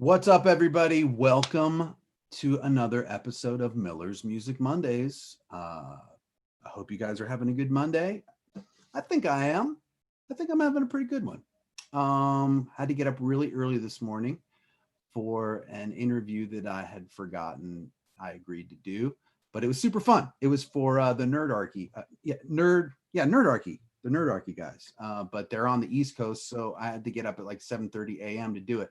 What's up, everybody? Welcome to another episode of Miller's Music Mondays. I hope you guys are having a good Monday. I think I am. I think I'm having a pretty good one. Had to get up really early this morning for an interview that I had forgotten I agreed to do, but it was super fun. It was for the Nerdarchy, Nerdarchy, the Nerdarchy guys. But they're on the East Coast, so I had to get up at like 7:30 a.m. to do it.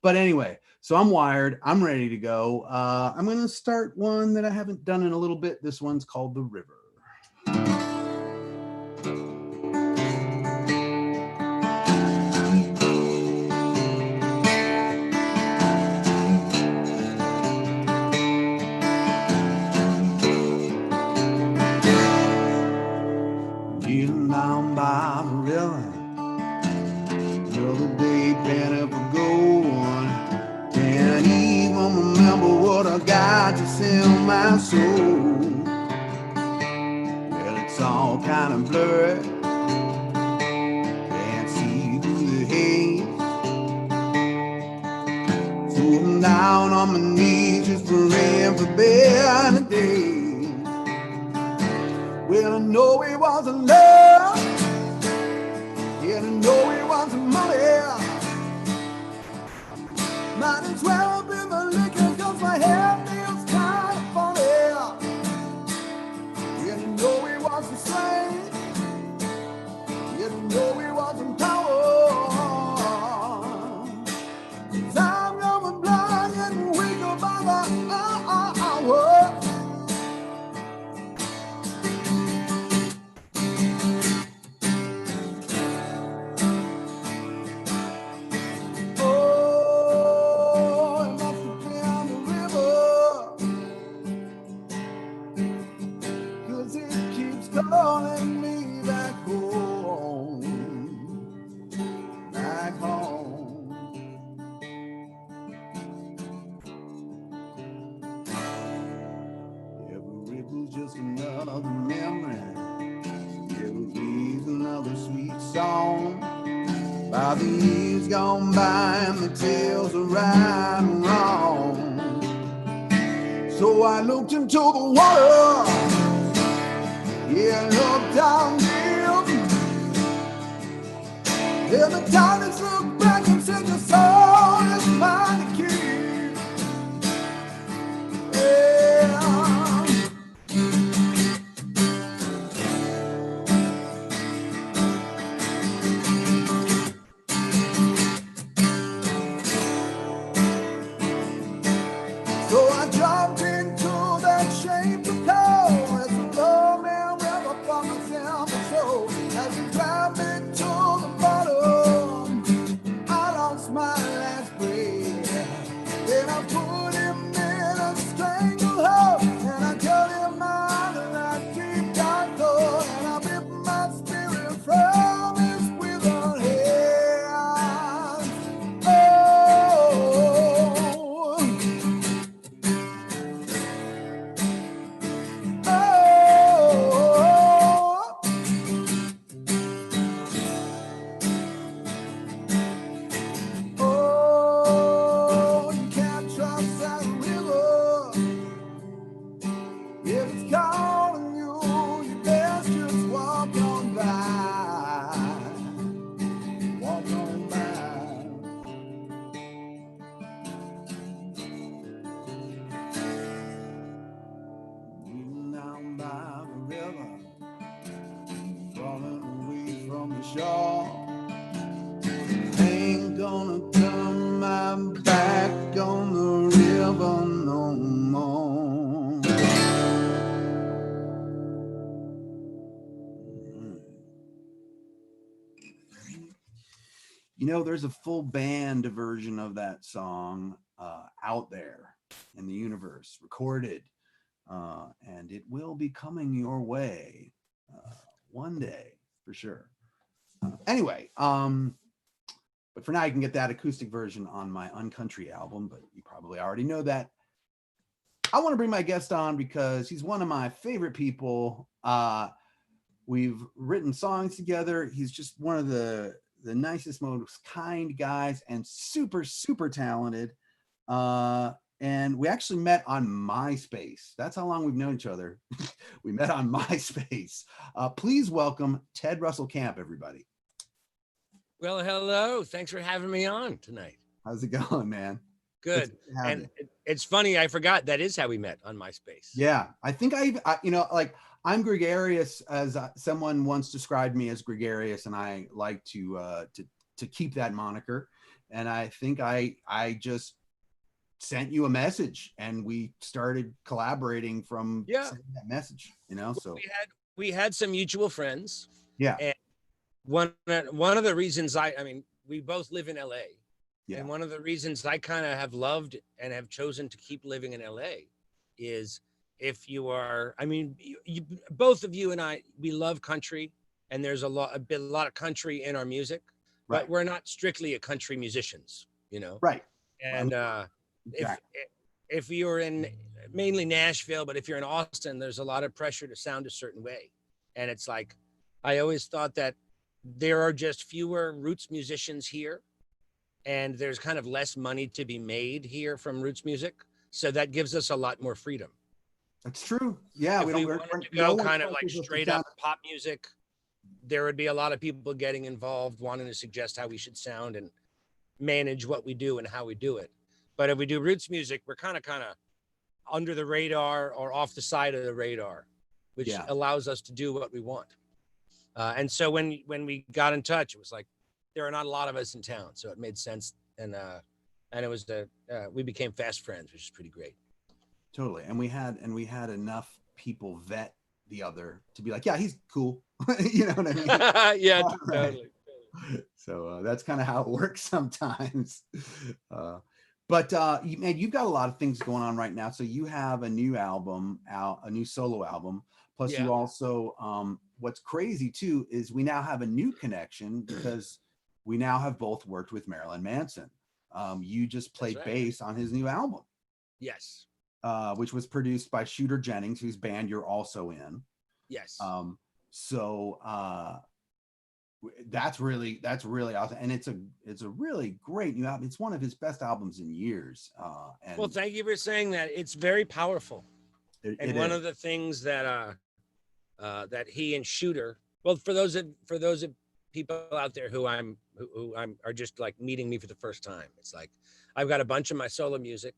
But anyway, so I'm wired. I'm ready to go. I'm going to start one that I haven't done in a little bit. This one's called The River. Kneeling down by the river, another day penny for gold. Can't even remember what I got to in my soul. Well, it's all kind of blurry. Can't see through the haze. So I'm down on my knees just praying for better days. Well, I know it wasn't love. Yeah, I know it wasn't money. Might as well be the liquor, cause my hair feels kind of funny. Yeah, I know it wasn't strength. Yeah, I know it wasn't power. Time going blind and weaker by the hour. Calling me back home, back home. Every ripple's just another memory. Every day's another sweet song. By the years gone by and the tales are right and wrong. So I looked into the water. Yeah, look down deep. Yeah, the darkness looked back and said your soul is mine to keep. Yeah. So I jumped into that shameful cold as the low man river from the simple soul. As he drowned me to the bottom, I lost my last breath. Then I put him in a stranglehold, and I cut him out of that deep dark hole, and I ripped my spirit from his withered hands. Oh. Oh, you can't trust that river. If it's calling you, you best just walk on by. Walk on by. Kneeling down by the river, falling away from the shore. Ain't gonna turn my back on the river no more. You know, there's a full band version of that song out there in the universe, recorded, and it will be coming your way one day for sure. Anyway, but for now, you can get that acoustic version on my Uncountry album, but you probably already know that. I want to bring my guest on because he's one of my favorite people. We've written songs together. He's just one of the nicest, most kind guys and super, super talented. And we actually met on MySpace. That's how long we've known each other. We met on MySpace. Please welcome Ted Russell Kamp, everybody. Well, hello. Thanks for having me on tonight. How's it going, man? Good. And it's funny, I forgot that is how we met on MySpace. Yeah, I think like I'm gregarious, as someone once described me as gregarious, and I like to keep that moniker. And I think I just sent you a message, and we started collaborating from sending that message. So we had some mutual friends. Yeah. And one of the reasons I mean, we both live in LA. Yeah. And one of the reasons I kind of have loved and have chosen to keep living in LA is if you are, I mean, you both of you and I, we love country, and there's a lot of country in our music, right. But we're not strictly a country musicians, Right. And if you're in mainly Nashville, but if you're in Austin, there's a lot of pressure to sound a certain way. And it's like, I always thought that there are just fewer roots musicians here, and there's kind of less money to be made here from roots music. So that gives us a lot more freedom. That's true. Yeah. If we wanted to go kind of like straight up pop music, there would be a lot of people getting involved, wanting to suggest how we should sound and manage what we do and how we do it. But if we do roots music, we're kind of under the radar or off the side of the radar, which allows us to do what we want. And so when we got in touch, it was like, there are not a lot of us in town, so it made sense. And it was we became fast friends, which is pretty great. Totally. And we had enough people vet the other to be like, yeah, he's cool. You know what I mean? Yeah, totally. So that's kind of how it works sometimes. But man, you've got a lot of things going on right now. So you have a new album out, a new solo album. Plus you also, what's crazy too, is we now have a new connection because we now have both worked with Marilyn Manson. You just played bass on his new album. Yes. Which was produced by Shooter Jennings, whose band you're also in. Yes. So that's really awesome, and it's a really great new album. It's one of his best albums in years. Well, thank you for saying that. It's very powerful. And one of the things that that he and Shooter, well, for those of people out there who are just like meeting me for the first time, it's like I've got a bunch of my solo music,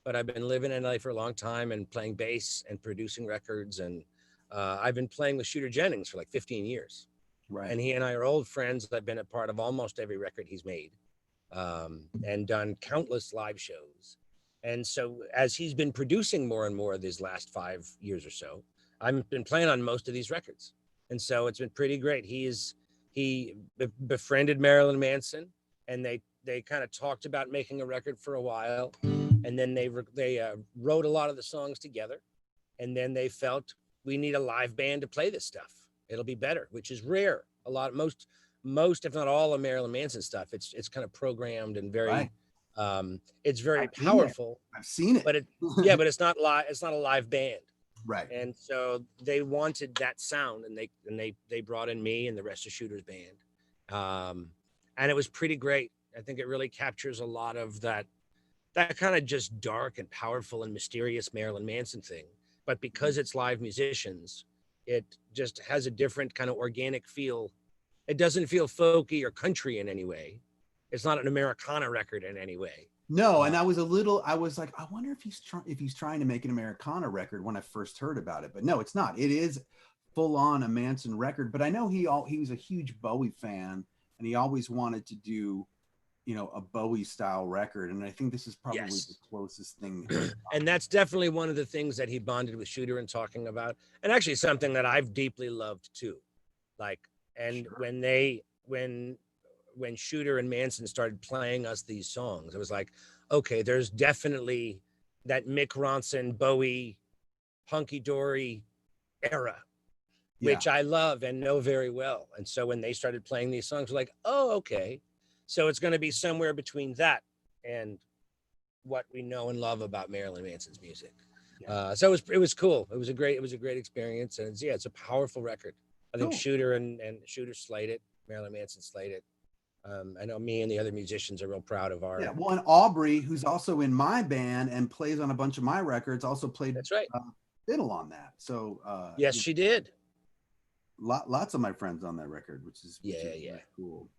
but I've been living in LA for a long time and playing bass and producing records, and I've been playing with Shooter Jennings for like 15 years. Right. And he and I are old friends. I've been a part of almost every record he's made, and done countless live shows. And so as he's been producing more and more these last 5 years or so, I've been playing on most of these records. And so it's been pretty great. He befriended Marilyn Manson, and they kind of talked about making a record for a while. And then they wrote a lot of the songs together. And then they felt, we need a live band to play this stuff. It'll be better, which is rare. Most, if not all of Marilyn Manson stuff, it's kind of programmed and very, it's very powerful. I've seen it. But it's not live. It's not a live band. Right. And so they wanted that sound, and they brought in me and the rest of Shooter's band. And it was pretty great. I think it really captures a lot of that kind of just dark and powerful and mysterious Marilyn Manson thing. But because it's live musicians, it just has a different kind of organic feel. It doesn't feel folky or country in any way. It's not an Americana record in any way. No, and I was like, I wonder if he's trying to make an Americana record when I first heard about it. But no, it's not. It is full on a Manson record. But I know he was a huge Bowie fan, and he always wanted to do, a Bowie style record. And I think this is probably the closest thing. And that's definitely one of the things that he bonded with Shooter and talking about. And actually something that I've deeply loved too. Like, and when Shooter and Manson started playing us these songs, it was like, okay, there's definitely that Mick Ronson, Bowie, hunky-dory era, which I love and know very well. And so when they started playing these songs, we're like, oh, okay. So it's going to be somewhere between that and what we know and love about Marilyn Manson's music. Yeah. So it was cool. It was a great experience. And it's a powerful record. I think Shooter and Shooter slayed it. Marilyn Manson slayed it. I know me and the other musicians are real proud of our. Yeah, well, and Aubrey, who's also in my band and plays on a bunch of my records, also played That's right. fiddle on that. So Yes, she did. lots of my friends on that record, which is Yeah. really cool.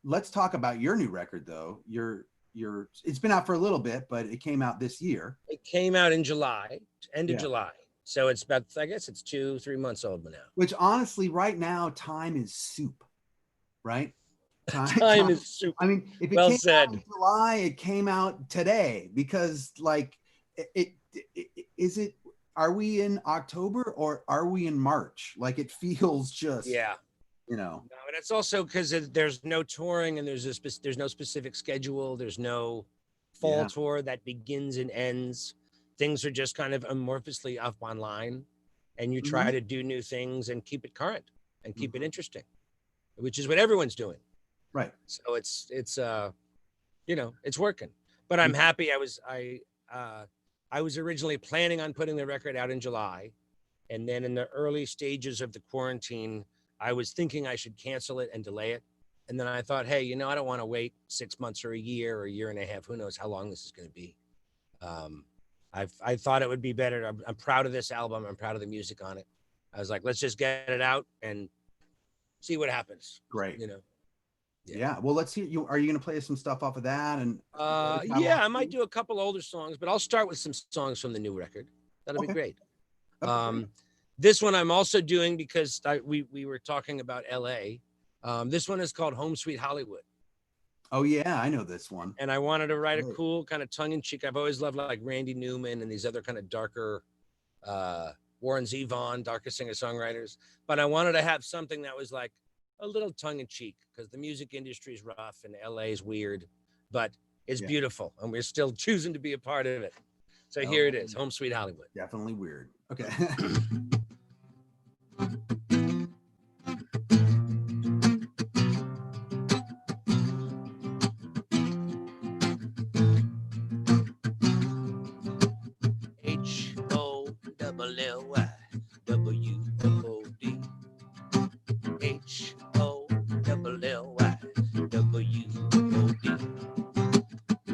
Let's talk about your new record though. It's been out for a little bit, but it came out this year. It came out in July, end of Yeah. July. So it's about, I guess it's 2-3 months old now. Which honestly, right now, time is soup, right? Time is soup. I mean, if it Well came said. out in July, it came out today because, like, is it? Are we in October or are we in March? Like, it feels just, Yeah. No, and it's also because there's no touring and there's no specific schedule. There's no fall tour that begins and ends. Things are just kind of amorphously up online, and you try to do new things and keep it current and keep it interesting, which is what everyone's doing. Right. So it's it's working. But I'm happy. I was originally planning on putting the record out in July, and then in the early stages of the quarantine, I was thinking I should cancel it and delay it. And then I thought, hey, I don't want to wait 6 months or a year and a half. Who knows how long this is going to be. I thought it would be better. I'm proud of this album. I'm proud of the music on it. I was like, let's just get it out and see what happens. Great. Yeah. Well, let's hear you. Are you going to play some stuff off of that? And I might do a couple older songs, but I'll start with some songs from the new record. That'll be great. This one I'm also doing because we were talking about LA. This one is called Home Sweet Hollywood. Oh yeah, I know this one. And I wanted to write a cool kind of tongue-in-cheek. I've always loved like Randy Newman and these other kind of darker Warren Zevon, darker singer-songwriters. But I wanted to have something that was like a little tongue-in-cheek because the music industry is rough and LA is weird, but it's beautiful and we're still choosing to be a part of it. So here it is, Home Sweet Hollywood. Definitely weird. Okay.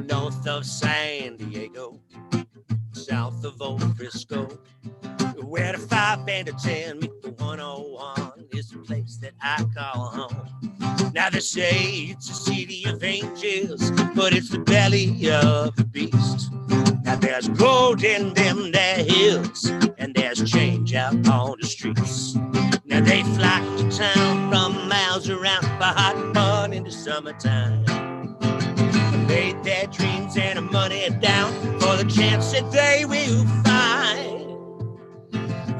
North of San Diego, south of Old Frisco, where the 5 and the 10 meet the 101 is the place that I call home. Now they say it's a city of angels, but it's the belly of the beast. Now there's gold in them there hills, and there's change out on the streets. Now they flock to town from miles around for hot fun in the summertime. Laid their dreams and money down for the chance that they will find.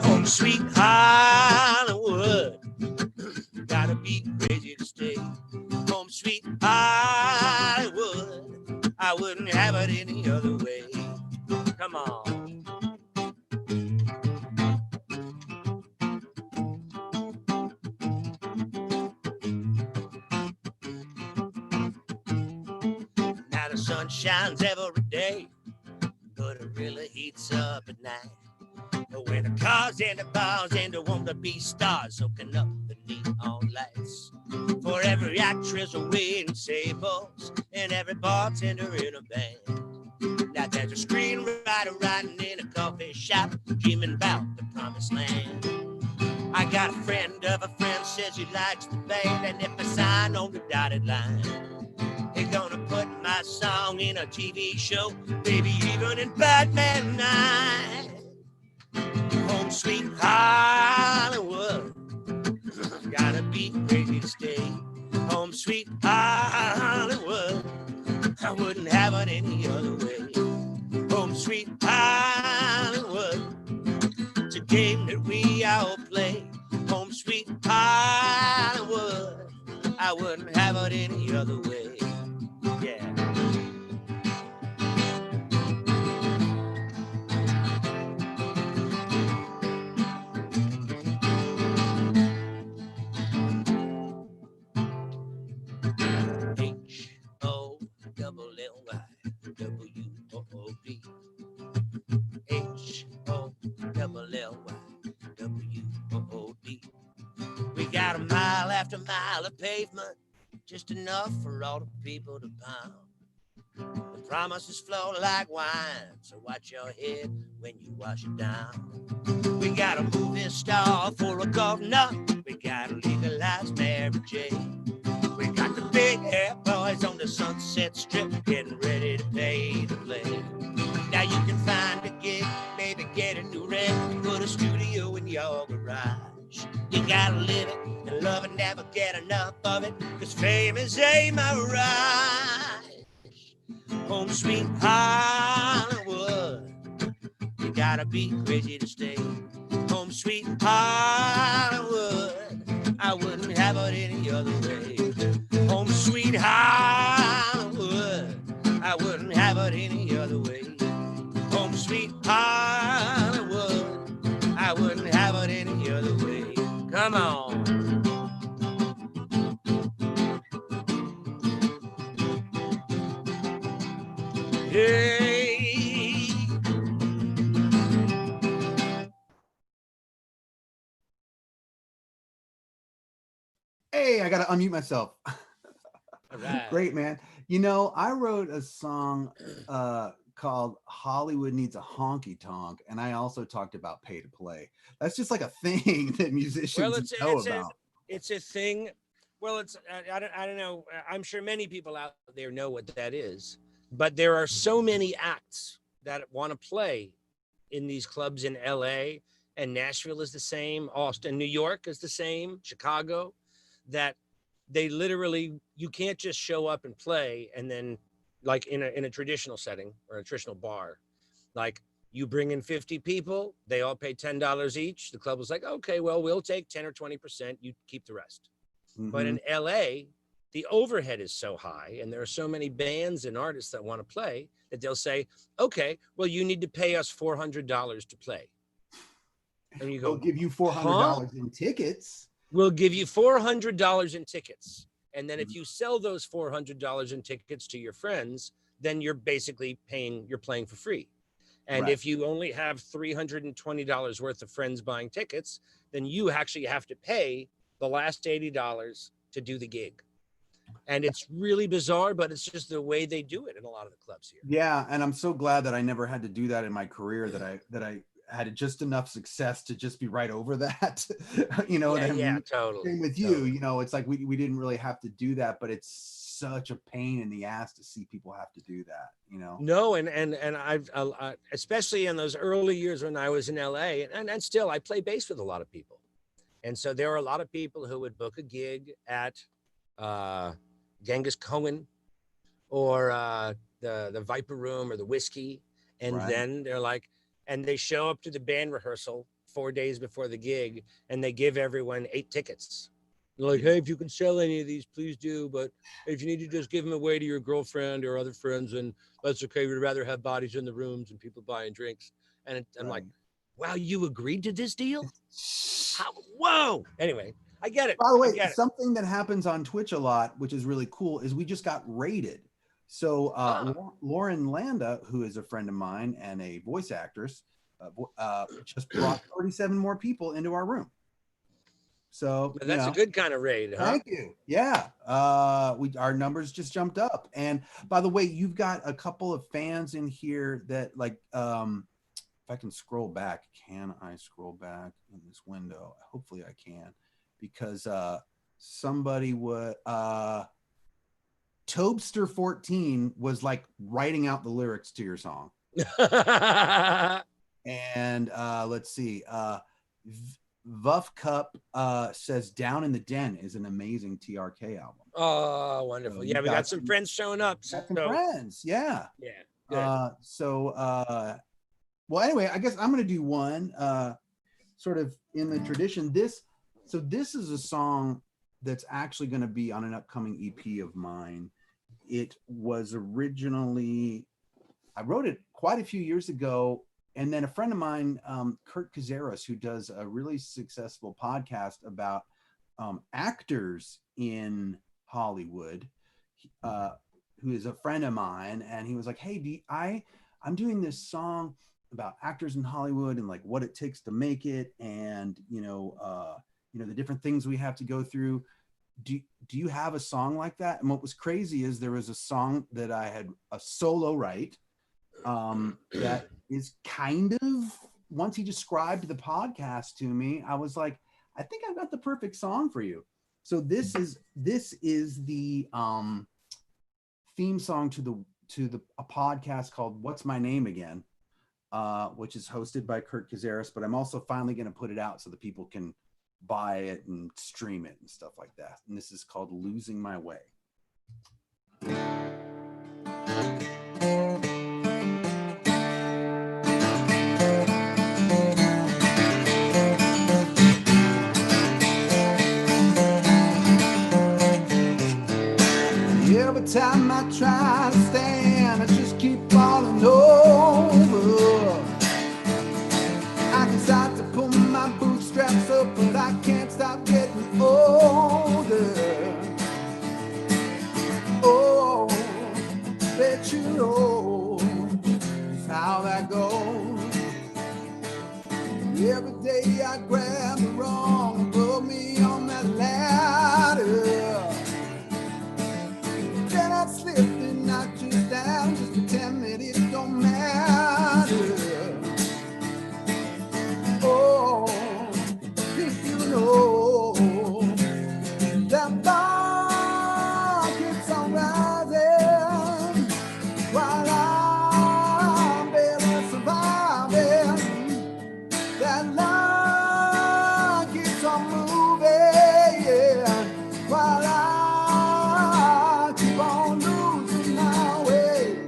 Home sweet Hollywood, gotta be crazy to stay. Home sweet Hollywood, I wouldn't have it any other way. Come on. Now the sun shines every day, but it really heats up at night. When the cars and the bars and the wannabe stars soaking up the neon lights. For every actress wearing sables and every bartender in a band. Now there's a screenwriter writing in a coffee shop, dreaming about the promised land. I got a friend of a friend says he likes the band, and if I sign on the dotted line, they're gonna put my song in a TV show, maybe even in Batman 9. Home sweet Hollywood, gotta be crazy to stay. Home sweet Hollywood, I wouldn't have it any other way. Home sweet Hollywood, it's a game that we all play. Home sweet Hollywood, I wouldn't have it any other way. Yeah. Hollywod. We got a mile after mile of pavement just enough for all the people to pound. The promises flow like wine, so watch your head when you wash it down. We got a movie star for a governor. We got a legalized Mary J. We got the big hair boys on the Sunset Strip getting ready to pay to play. Now you can find a gig, maybe get a new rent, put a studio in your garage. You gotta live it and love it, never get enough of it, cause fame is a mirage. Home sweet Hollywood, you gotta be crazy to stay. Home sweet Hollywood, I wouldn't have it any other way. Home sweet Hollywood, I wouldn't have it any other way. Home sweet Hollywood, I wouldn't have it any other way. Come on. Hey. Hey, I gotta unmute myself. All right. Great, man. You know, I wrote a song called Hollywood Needs a Honky Tonk, and I also talked about pay to play. That's just like a thing that musicians know about. It's a thing. Well, it's I don't know. I'm sure many people out there know what that is, but there are so many acts that want to play in these clubs in LA, and Nashville is the same, Austin, New York is the same, Chicago, that they literally, you can't just show up and play and then, like in a traditional setting or a traditional bar, like you bring in 50 people, they all pay $10 each. The club was like, okay, well, we'll take 10 or 20%, you keep the rest. Mm-hmm. But in LA, the overhead is so high and there are so many bands and artists that want to play that they'll say, okay, well, you need to pay us $400 to play. And you go, we'll give you $400 in tickets. We'll give you $400 in tickets. And then if you sell those $400 in tickets to your friends, then you're basically you're playing for free. And if you only have $320 worth of friends buying tickets, then you actually have to pay the last $80 to do the gig. And it's really bizarre, but it's just the way they do it in a lot of the clubs here. Yeah, and I'm so glad that I never had to do that in my career, that I had just enough success to just be right over that. You know what I mean? Yeah, totally. Same with you, you know, it's like we didn't really have to do that, but it's such a pain in the ass to see people have to do that, you know? No, and I've especially in those early years when I was in LA, and still I play bass with a lot of people. And so there are a lot of people who would book a gig at Genghis Cohen or the Viper Room or the Whiskey. And then they're like, and they show up to the band rehearsal 4 days before the gig and they give everyone 8 tickets. They're like, hey, if you can sell any of these, please do. But if you need to just give them away to your girlfriend or other friends, and that's okay. We'd rather have bodies in the rooms and people buying drinks. And I'm like, wow, you agreed to this deal? How? Whoa. Anyway, I get it. By the way, something that happens on Twitch a lot, which is really cool, is we just got rated. So Lauren Landa, who is a friend of mine and a voice actress, just brought 37 more people into our room. So that's a good kind of raid, huh? Thank you. Yeah. Our numbers just jumped up. And by the way, you've got a couple of fans in here that like, if I can scroll back, can I scroll back in this window? Hopefully I can, because somebody would, Tobster14 was like writing out the lyrics to your song. And let's see, Vuff Cup says Down in the Den is an amazing TRK album. Oh, wonderful. So yeah, we got some friends showing up. Some friends, yeah. Yeah. Well, anyway, I guess I'm going to do one sort of in the tradition. This is a song that's actually going to be on an upcoming EP of mine. It was originally, I wrote it quite a few years ago. And then a friend of mine, Kurt Cazares, who does a really successful podcast about actors in Hollywood, who is a friend of mine. And he was like, hey, I'm doing this song about actors in Hollywood and like what it takes to make it. And, the different things we have to go through. do you have a song like that? And what was crazy is there was a song that I had a solo write that is kind of, once he described the podcast to me, I was like, I think I've got the perfect song for you. So this is the theme song to a podcast called What's My Name Again, which is hosted by Kurt Cazares, but I'm also finally going to put it out so that people can buy it and stream it and stuff like that. And this is called Losing My Way. Every time I try to stand, I just keep falling over. I can start to pull my bootstraps up, but I can't stop getting older. Oh, bet you know just how that goes. Every day I grab the wrong and put me on that ladder. Then I slip and knock just down, just pretend that it don't matter. Oh, if you know that bar keeps on rising while I'm barely surviving, that line keeps on moving, yeah, while I keep on losing my way.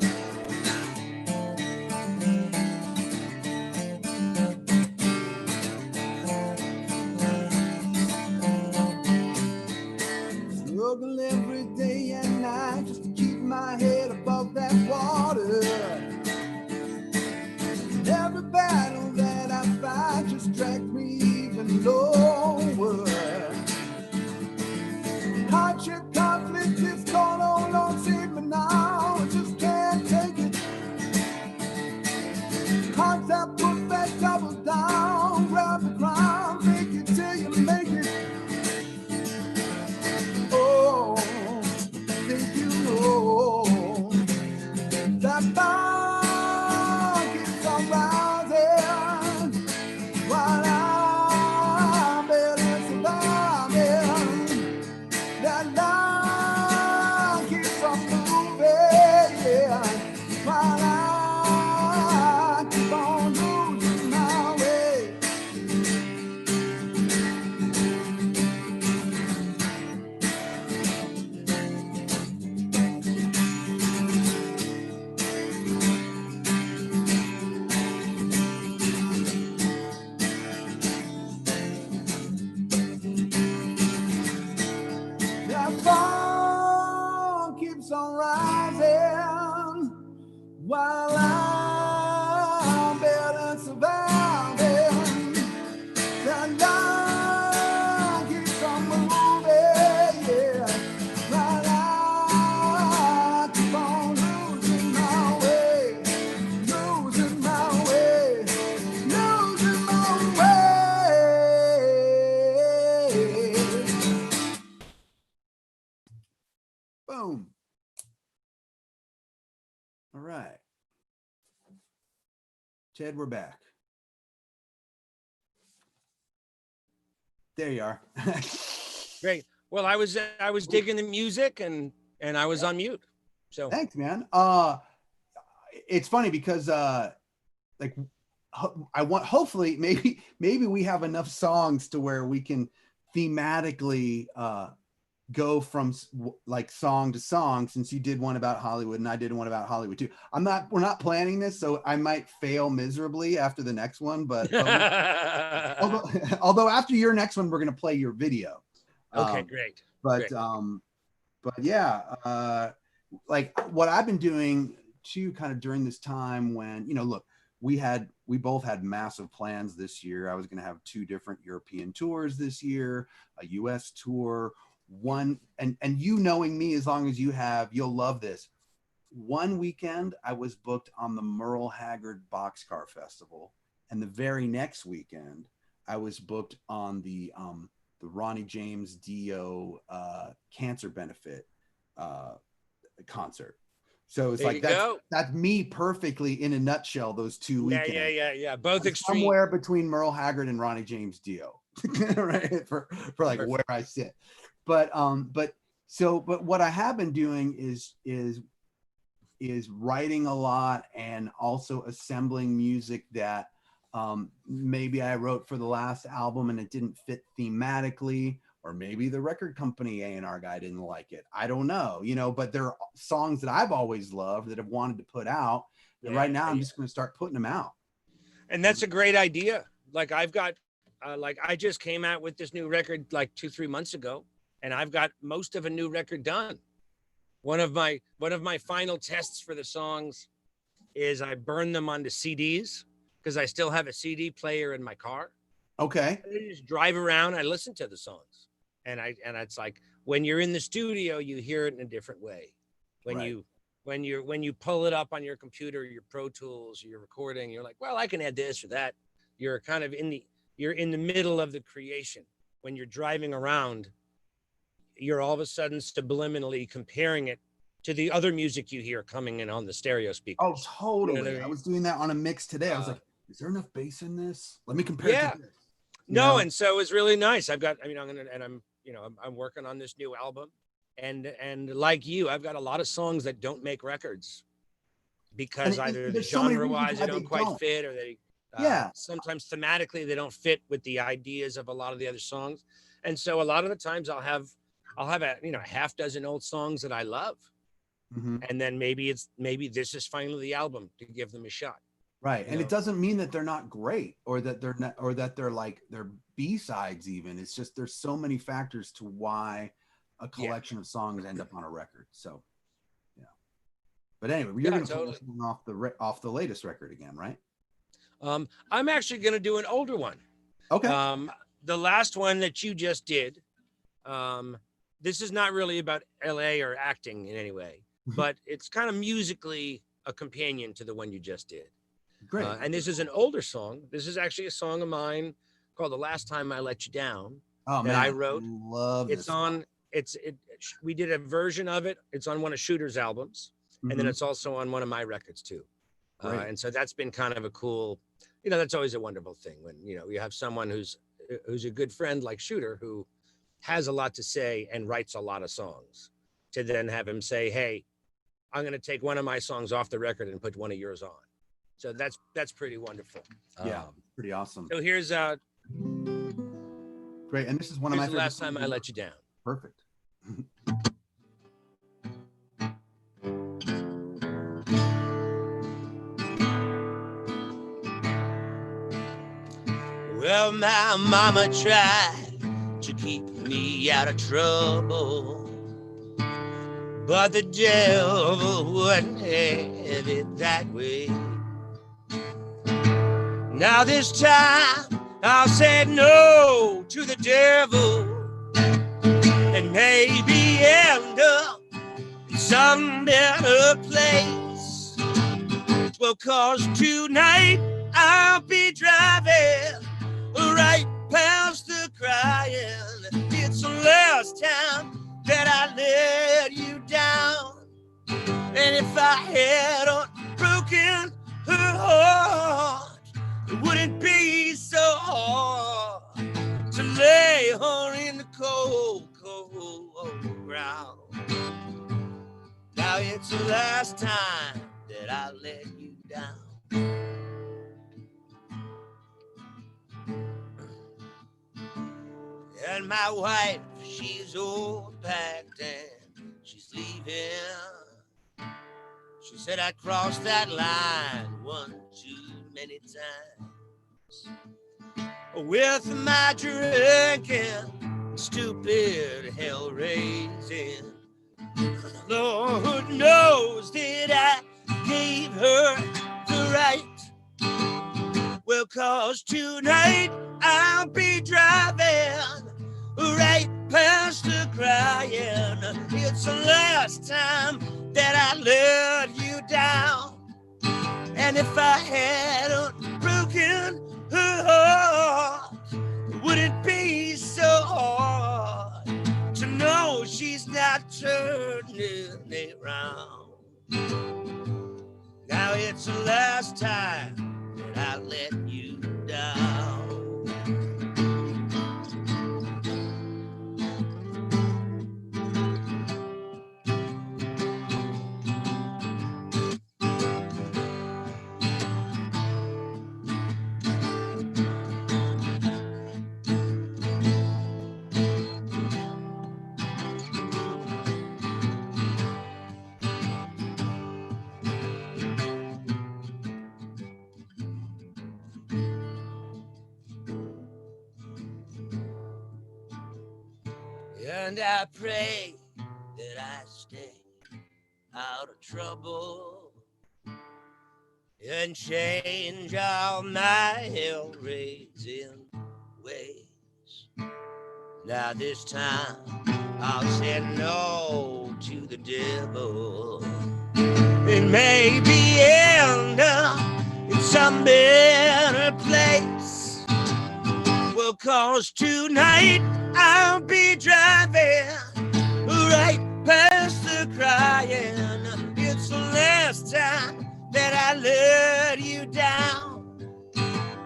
Struggle every day and night just to keep my head above that water. Every battle that I fight just drags me even lower. Hardship, conflict, discord, oh Lord, save me now. I just can't take it. Hearts that put back, double down, grab the crown, fake it till you make it. Oh, think you know that bar keeps on rising while I'm barely surviving. That line keeps on moving, yeah, while I keep on losing my way. That bar keeps on rising while I'm barely surviving. That line keeps on moving, yeah, while I keep on losing my way, losing my way, losing my way. Boom. All right. Ted, we're back. There you are. Great. Well, I was digging the music and I was on mute. So Thanks, man. It's funny because like I want, hopefully maybe we have enough songs to where we can thematically go from like song to song, since you did one about Hollywood and I did one about Hollywood too. We're not planning this, so I might fail miserably after the next one, but although after your next one we're going to play your video. Okay, great. But great. but yeah, like what I've been doing too, kind of during this time when, look, we both had massive plans this year. I was going to have 2 different European tours this year, a US tour, one, and you knowing me as long as you have, you'll love this. One weekend I was booked on the Merle Haggard Boxcar Festival, and the very next weekend I was booked on the the Ronnie James Dio cancer benefit concert. So it's There like you that's me perfectly in a nutshell. Those 2 weekends. Yeah. Both extreme. Somewhere between Merle Haggard and Ronnie James Dio, right? For like Perfect. Where I sit. But what I have been doing is writing a lot and also assembling music that maybe I wrote for the last album and it didn't fit thematically, or maybe the record company A&R guy didn't like it. I don't know, but there are songs that I've always loved that I've wanted to put out. And right now I'm just going to start putting them out. And that's a great idea. Like I've got, I just came out with this new record like 2-3 months ago, and I've got most of a new record done. One of my final tests for the songs is I burn them onto CDs because I still have a CD player in my car. Okay. I just drive around, I listen to the songs. And it's like when you're in the studio, you hear it in a different way. When you pull it up on your computer, your Pro Tools, your recording, you're like, well, I can add this or that. You're kind of you're in the middle of the creation. When you're driving around, you're all of a sudden subliminally comparing it to the other music you hear coming in on the stereo speakers. Oh, totally. You know what I mean? I was doing that on a mix today. I was like, is there enough bass in this? Let me compare it to this. And so it's really nice. I'm working on this new album, and like you, I've got a lot of songs that don't make records because either the genre-wise they don't quite fit, or they sometimes thematically they don't fit with the ideas of a lot of the other songs. And so a lot of the times I'll have a half dozen old songs that I love. Mm-hmm. And then maybe this is finally the album to give them a shot. Right. And it doesn't mean that they're not great or that they're like they're B-sides even. It's just there's so many factors to why a collection of songs end up on a record. So, yeah. But anyway, you're going to play this one off the latest record again, right? I'm actually going to do an older one. Okay. The last one that you just did, this is not really about LA or acting in any way, but it's kind of musically a companion to the one you just did. Great. And this is an older song. This is actually a song of mine called "The Last Time I Let You Down." That I wrote. Love it's on. We did a version of it. It's on one of Shooter's albums, and then it's also on one of my records too. And so that's been kind of a cool. That's always a wonderful thing when you have someone who's a good friend like Shooter who has a lot to say and writes a lot of songs. To then have him say, "Hey, I'm going to take one of my songs off the record and put one of yours on." So that's pretty wonderful. Yeah, pretty awesome. So here's great, and this is one of my favorite. Last Time I Let You Down. Perfect. Well, my mama tried to keep me out of trouble, but the devil wouldn't have it that way. Now this time I'll say no to the devil and maybe end up in some better place. Well, 'cause tonight I'll be driving right past the crying. It's the last time that I let you down. And if I hadn't broken her heart, it wouldn't be so hard to lay her in the cold, cold ground. Now it's the last time that I let you down. And my wife, she's old packed and she's leaving. She said I crossed that line one too many times with my drinking, stupid hell raising. Lord knows that I gave her the right. Well, 'cause tonight I'll be driving right past the crying. It's the last time that I let you down. And if I hadn't broken her heart, it wouldn't be so hard it's the last time that I let you down. And I pray that I stay out of trouble and change all my hell-raising ways. Now this time I'll say no to the devil. It may be end up in some better place. Well, 'cause tonight I'll be driving right past the crying. It's the last time that I let you down.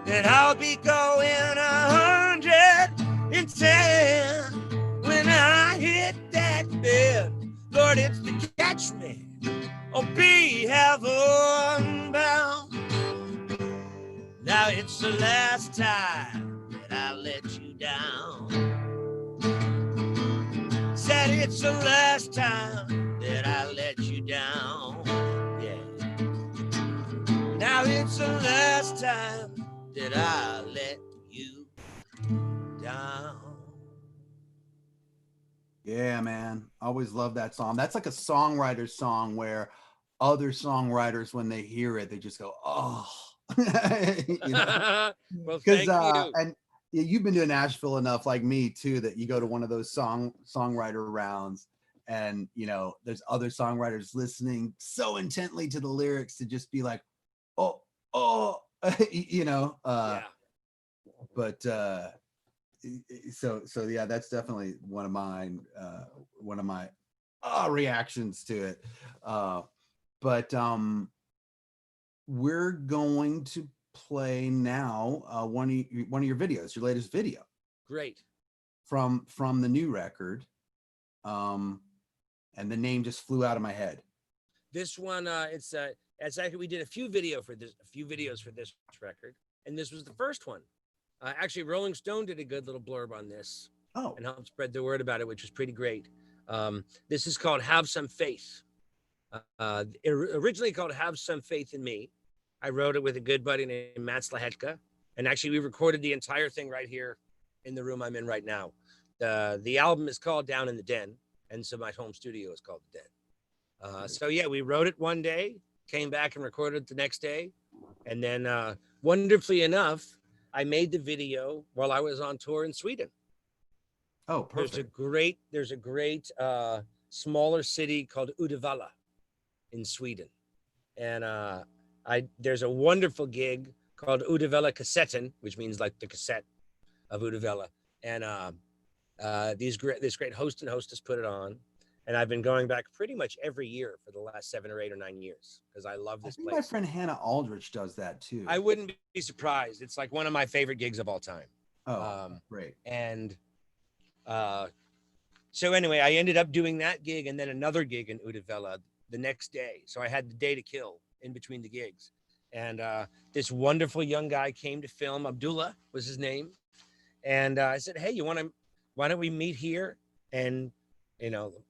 And I'll be going 110 when I hit that bed. Lord, it's to catch me or be heaven bound. Now it's the last time that I let you down. Said it's the last time that I let you down. Yeah. Now it's the last time that I let you down. Yeah, man. I always love that song. That's like a songwriter's song where other songwriters, when they hear it, they just go, oh. You know? Well, Because thank you. and you've been to Nashville enough, like me too, that you go to one of those songwriter rounds, and you know there's other songwriters listening so intently to the lyrics to just be like, oh, you know. Yeah. But so yeah, that's definitely one of my reactions to it. But we're going to play now one of your videos, your latest video. Great. From the new record. And the name just flew out of my head. This one, it's actually, we did a few videos for this record, and this was the first one. Actually, Rolling Stone did a good little blurb on this. Oh. And helped spread the word about it, which was pretty great. This is called Have Some Faith. Originally called Have Some Faith in Me. I wrote it with a good buddy named Matt Slahetka. And actually, we recorded the entire thing right here in the room I'm in right now. The album is called Down in the Den. And so my home studio is called The Den. So yeah, we wrote it one day, came back and recorded it the next day. And then wonderfully enough, I made the video while I was on tour in Sweden. Oh, perfect. There's a great smaller city called Uddevalla in Sweden. And there's a wonderful gig called Uddevalla Kassetten, which means like the cassette of Uddevalla. And this great host and hostess put it on. And I've been going back pretty much every year for the last 7 or 8 or 9 years because I love this place. My friend Hannah Aldrich does that too. I wouldn't be surprised. It's like one of my favorite gigs of all time. Oh, great. And so anyway, I ended up doing that gig and then another gig in Uddevalla the next day. So I had the day to kill in between the gigs. And this wonderful young guy came to film. Abdullah was his name. And I said, hey, why don't we meet here? And,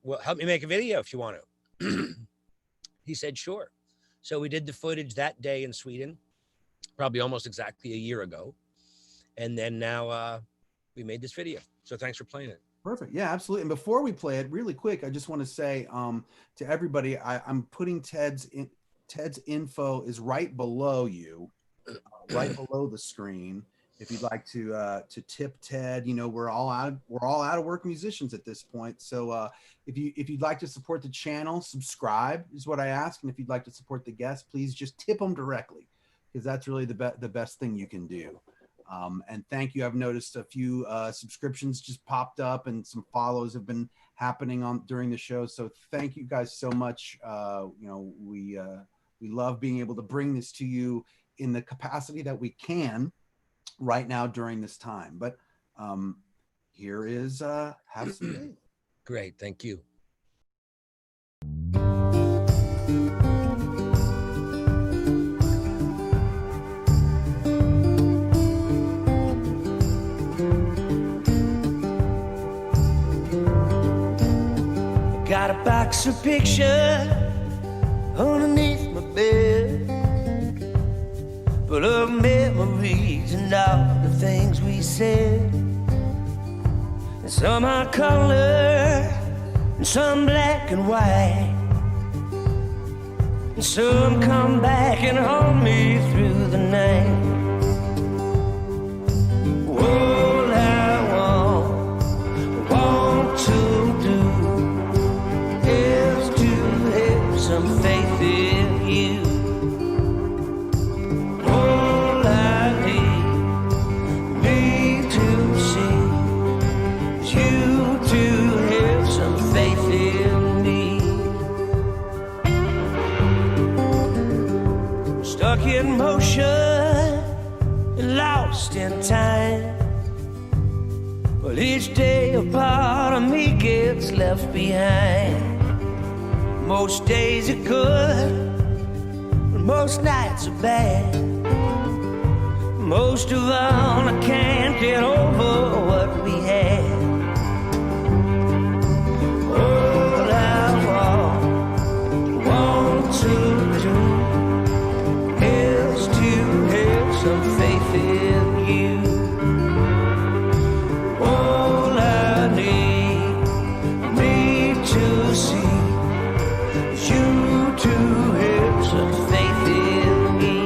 well, help me make a video if you want to. He said, sure. So we did the footage that day in Sweden, probably almost exactly a year ago. And then now we made this video. So thanks for playing it. Perfect. Yeah, absolutely. And before we play it really quick, I just want to say to everybody, I'm putting Ted's info is right below you, right below the screen. If you'd like to tip Ted, we're all out of work musicians at this point. So if you'd like to support the channel, subscribe is what I ask. And if you'd like to support the guests, please just tip them directly, because that's really the best thing you can do. And thank you. I've noticed a few subscriptions just popped up and some follows have been happening during the show. So thank you guys so much. We We love being able to bring this to you in the capacity that we can right now during this time. But here is Have Some Faith. Great, thank you. Got a box of pictures underneath my bed, full of memories and all the things we said. And some are color, and some black and white, and some come back and haunt me through the night. All I want to do is to have some faith in you. All I need to see is you to have some faith in me. Stuck in motion and lost in time. Well, each day a part of me gets left behind. Most days are good, but most nights are bad. Most of all, I can't get over what we had. All I want to do is to have some faith in you. All I need to see you to have some faith in me.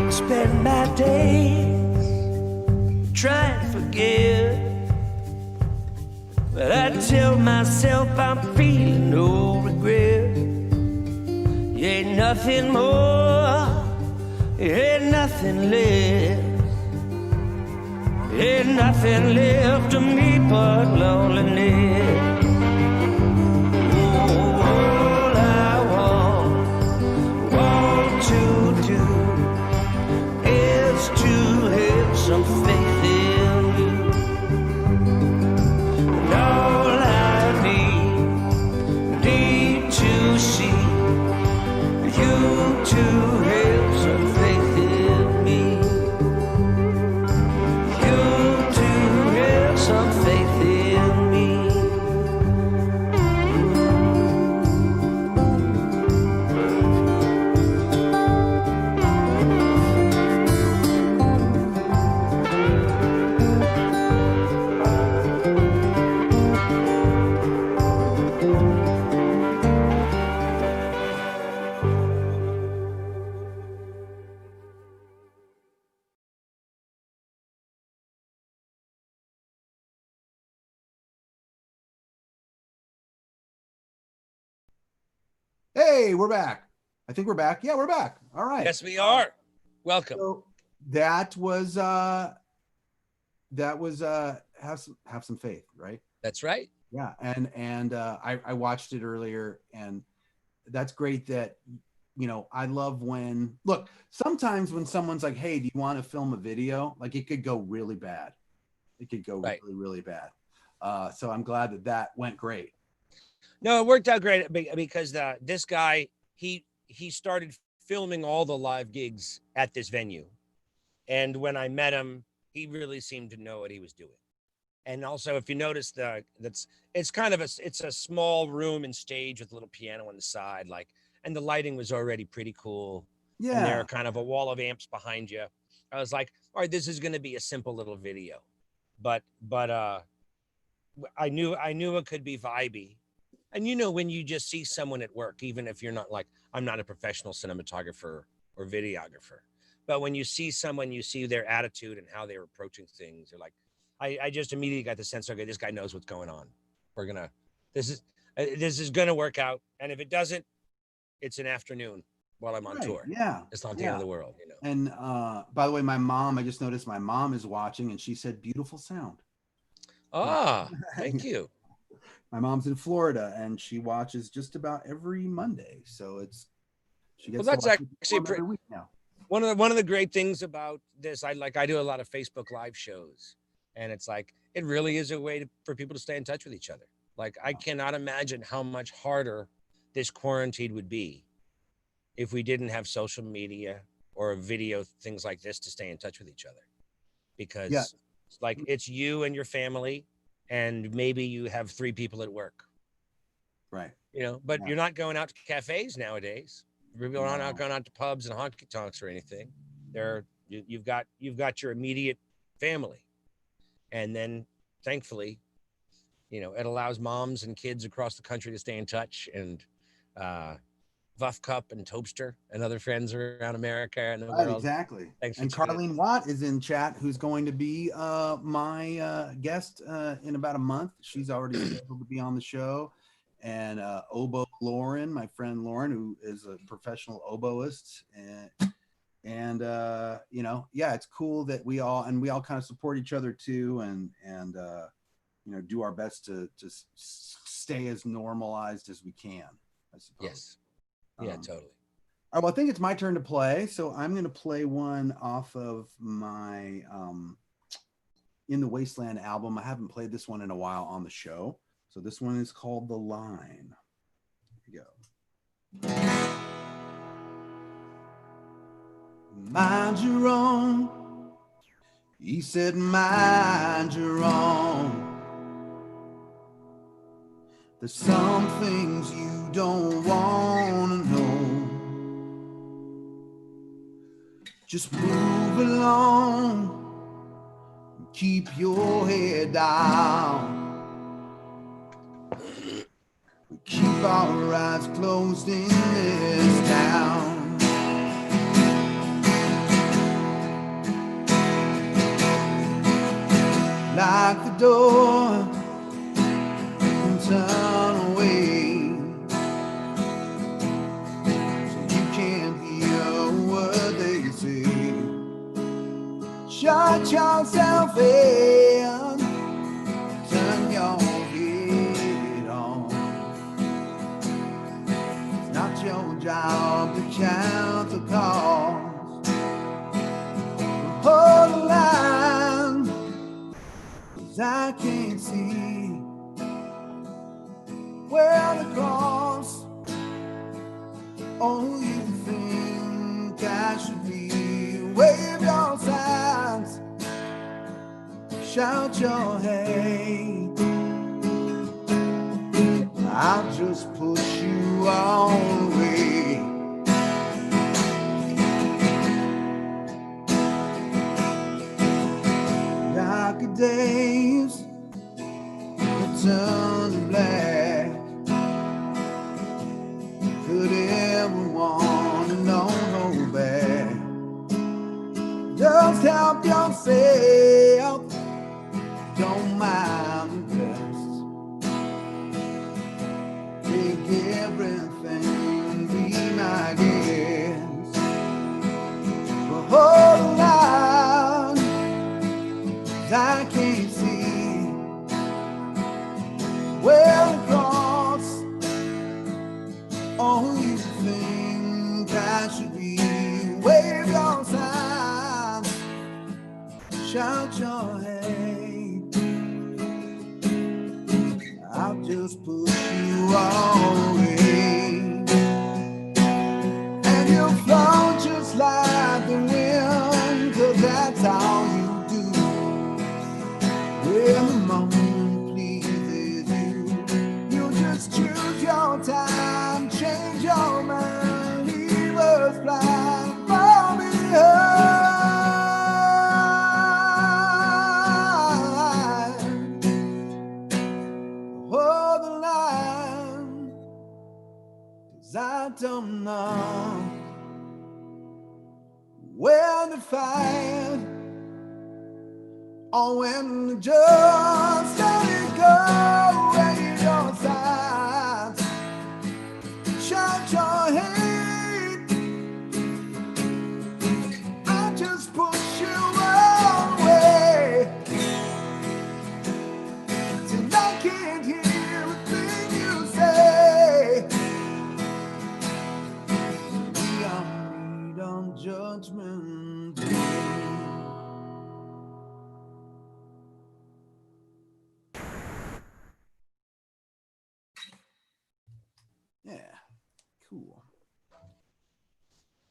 Spend my days trying to forget, but I tell myself I'm feeling no regret. You ain't nothing more, you ain't nothing less. Ain't nothing left of me but loneliness. Oh, all I want to do is to have some faith in you. And all I need to see you to have some faith in me. You to have some faith in me. Hey, we're back. I think we're back. Yeah, we're back. All right. Yes, we are. Welcome. So that was have some faith, right? That's right. Yeah, and I watched it earlier, and that's great. That I love when sometimes when someone's like, "Hey, do you want to film a video?" Like it could go really bad. It could go Right. really, really bad. So I'm glad that went great. No, it worked out great because this guy, he started filming all the live gigs at this venue. And when I met him, he really seemed to know what he was doing. And also, if you notice, it's a small room and stage with a little piano on the side, and the lighting was already pretty cool. Yeah. And there are kind of a wall of amps behind you. I was like, all right, this is going to be a simple little video, but I knew it could be vibey. And when you just see someone at work, even if you're not like, I'm not a professional cinematographer or videographer, but when you see someone, you see their attitude and how they're approaching things. You're like, I just immediately got the sense, okay, this guy knows what's going on. This is gonna work out. And if it doesn't, it's an afternoon while I'm on Right. tour. Yeah. It's not the end of the world, And by the way, my mom, I just noticed my mom is watching and she said, beautiful sound. Thank you. My mom's in Florida and she watches just about every Monday. So she gets that's to watch actually every week now. One of the great things about this, I do a lot of Facebook live shows, and it's like, it really is a way for people to stay in touch with each other. Like, I cannot imagine how much harder this quarantine would be if we didn't have social media or video, things like this, to stay in touch with each other. Because it's you and your family, and maybe you have 3 people at work. Right. But you're not going out to cafes nowadays. We're not going out to pubs and honky tonks or anything. You've got your immediate family, and then thankfully, it allows moms and kids across the country to stay in touch. And Vuff Cup and Topster and other friends around America and the world. Exactly. Thanks. And Carlene Watt is in chat, who's going to be my guest in about a month. She's already scheduled to be on the show. And Oboe Lauren, my friend Lauren, who is a professional oboist, and it's cool that we all kind of support each other too, and do our best to stay as normalized as we can, I suppose. Yes. Yeah, totally. All right, well, I think it's my turn to play, so I'm going to play one off of my In the Wasteland album. I haven't played this one in a while on the show. So this one is called The Line. Here we go. Mind your own. He said, mind your own. There's some things you don't want to know. Just move along. Keep your head down. We keep our eyes closed in this town. Lock the door and turn away, so you can't hear what they say. Shut yourself in, turn your head on. It's not your job to count the calls. Hold the line, 'cause I can't see where to cross. Oh, you think I should be? Wave your signs, shout your hate. I'll just push you all away. Darker days will turn to black. Could everyone and don't hold back. Just help yourself, don't mind the rest. Take everything, be my guest. But hold the line, 'cause I can't see where to cross. Oh, you think I should be? Wave your signs, shout your hate. I'll just push you all away, and you'll float just like the wind, 'cause that's all you do. When the moment pleases you, you just choose your time, change your mind, leave us blind, fall behind. Hold the line, I don't know where to fight, or when to just let it go. When you don't sign, shout your hate, I just push you away till I can't hear a thing you say. We are meet on Judgment Day. Yeah, cool.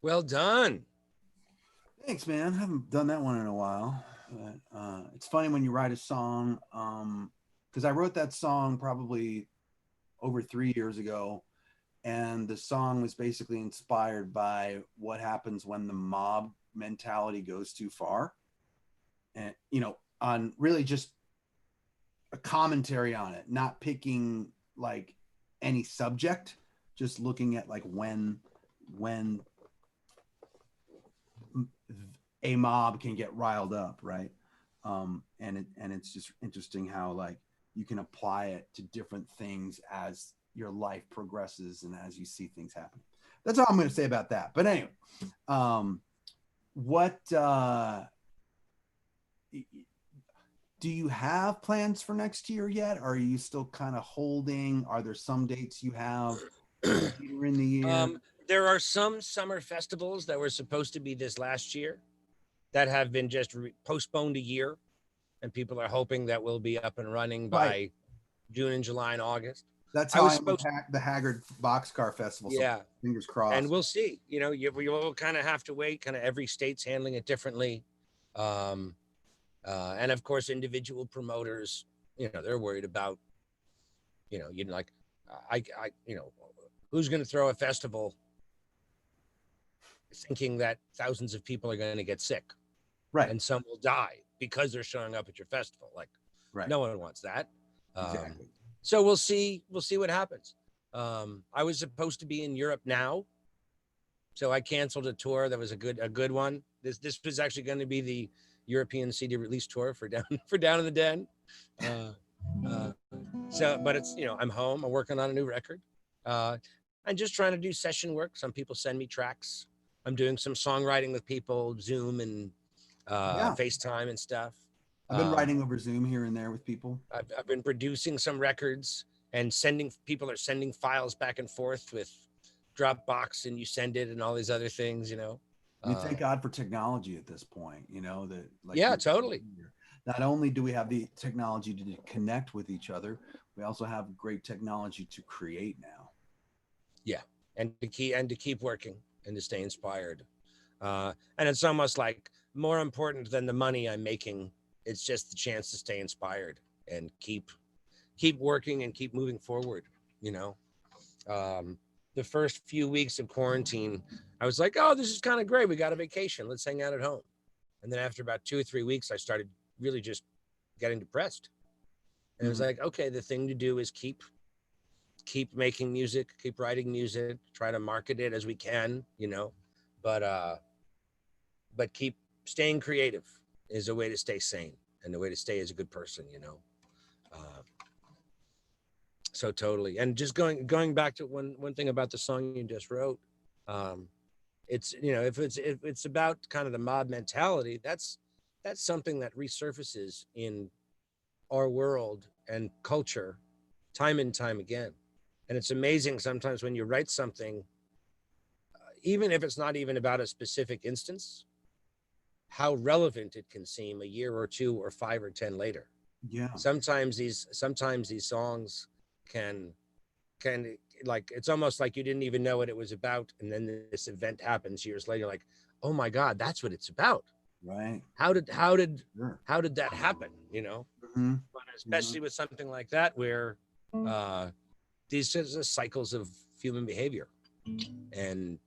Well done. Thanks, man. I haven't done that one in a while. But, it's funny when you write a song, because I wrote that song probably over 3 years ago, and the song was basically inspired by what happens when the mob mentality goes too far, and on really just a commentary on it, not picking like any subject, just looking at like when a mob can get riled up, right? And it's just interesting how like you can apply it to different things as your life progresses and as you see things happen. That's all I'm going to say about that. But anyway, what do you have plans for next year yet? Are you still kind of holding? Are there some dates you have later in the year? There are some summer festivals that were supposed to be this last year that have been just postponed a year, and people are hoping that we'll be up and running by June and July and August. That's how I am with the Haggard Boxcar Festival. Yeah. So fingers crossed. And we'll see. We will kind of have to wait. Kind of every state's handling it differently. And of course, individual promoters, they're worried about, who's going to throw a festival thinking that thousands of people are going to get sick, right? And some will die because they're showing up at your festival. Like, right. No one wants that. Exactly. So we'll see what happens. I was supposed to be in Europe now, so I canceled a tour that was a good one. This was actually going to be the European CD release tour for Down in the Den. But it's I'm home. I'm working on a new record. I'm just trying to do session work. Some people send me tracks. I'm doing some songwriting with people, Zoom and FaceTime and stuff. I've been writing over Zoom here and there with people. I've been producing some records and people are sending files back and forth with Dropbox, and you send it and all these other things, I mean, thank God for technology at this point, that like yeah, totally. Not only do we have the technology to connect with each other, we also have great technology to create now. Yeah, and to keep working and to stay inspired. And it's almost like more important than the money I'm making. It's just the chance to stay inspired and keep working and keep moving forward. The first few weeks of quarantine, I was like, oh, this is kind of great. We got a vacation. Let's hang out at home. And then after about 2 or 3 weeks, I started really just getting depressed. And it was like, okay, the thing to do is keep making music, keep writing music, try to market it as we can, but keep staying creative is a way to stay sane and the way to stay as a good person, So totally. And just going back to one thing about the song you just wrote, it's, if it's about kind of the mob mentality, that's something that resurfaces in our world and culture time and time again. And it's amazing sometimes when you write something, even if it's not even about a specific instance, how relevant it can seem a year or 2 or 5 or 10 later. Yeah. Sometimes these songs can like, it's almost like you didn't even know what it was about, and then this event happens years later, like, oh my God, that's what it's about. Right. How did that happen? But especially with something like that, where these are just cycles of human behavior and